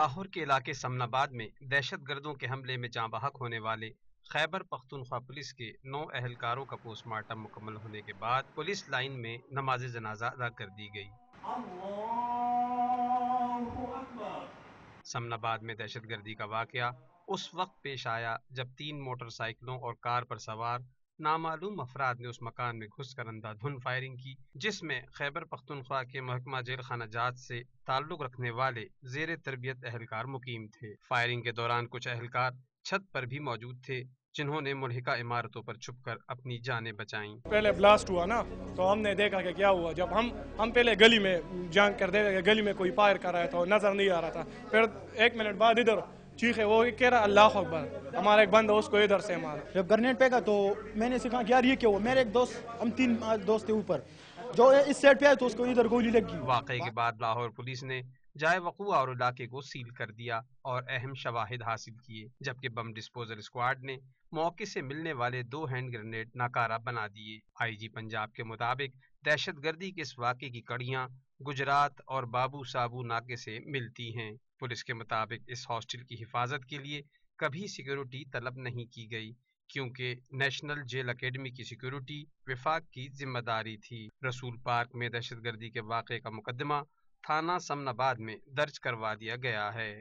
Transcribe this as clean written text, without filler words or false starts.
لاہور کے علاقے سمن آباد میں دہشت گردوں کے حملے میں جاں بحق ہونے والے خیبر پختونخوا پولیس کے 9 اہلکاروں کا پوسٹ مارٹم مکمل ہونے کے بعد پولیس لائن میں نماز جنازہ ادا کر دی گئی۔ سمن آباد میں دہشت گردی کا واقعہ اس وقت پیش آیا جب 3 موٹر سائیکلوں اور کار پر سوار نامعلوم افراد نے اس مکان میں گھس کر اندھا دھند فائرنگ کی، جس میں خیبر پختونخوا کے محکمہ جیل خانہ جات سے تعلق رکھنے والے زیر تربیت اہلکار مقیم تھے۔ فائرنگ کے دوران کچھ اہلکار چھت پر بھی موجود تھے، جنہوں نے ملحقہ عمارتوں پر چھپ کر اپنی جانیں بچائیں۔ پہلے بلاسٹ ہوا نا تو ہم نے دیکھا کہ کیا ہوا، جب ہم پہلے گلی میں جان کر دیکھا کہ گلی میں کوئی فائر کر رہا تھا، نظر نہیں آ رہا تھا، پھر 1 منٹ بعد ادھر چیخے، وہ کہہ رہا اللہ اکبر، ہمارا ایک بندہ اس کو ادھر سے مارا۔ جب گرنیڈ پھینکا تو میں نے کہا کہ یار یہ کیا ہوا، میرے ایک دوست، ہم 3 دوست تھے اوپر، جو اس سائڈ پہ آئے تو اس کو ادھر گولی لگ گئی۔ واقعے کے بعد لاہور پولیس نے جائے وقوع اور علاقے کو سیل کر دیا اور اہم شواہد حاصل کیے، جبکہ بم ڈسپوزل اسکواڈ نے موقع سے ملنے والے 2 ہینڈ گرینیڈ ناکارہ بنا دیے۔ آئی جی پنجاب کے مطابق دہشت گردی کے اس واقعے کی کڑیاں گجرات اور بابو سابو ناکے سے ملتی ہیں۔ پولیس کے مطابق اس ہاسٹل کی حفاظت کے لیے کبھی سیکیورٹی طلب نہیں کی گئی، کیونکہ نیشنل جیل اکیڈمی کی سیکیورٹی وفاق کی ذمہ داری تھی۔ رسول پارک میں دہشت گردی کے واقعے کا مقدمہ تھانہ سمن آباد میں درج کروا دیا گیا ہے۔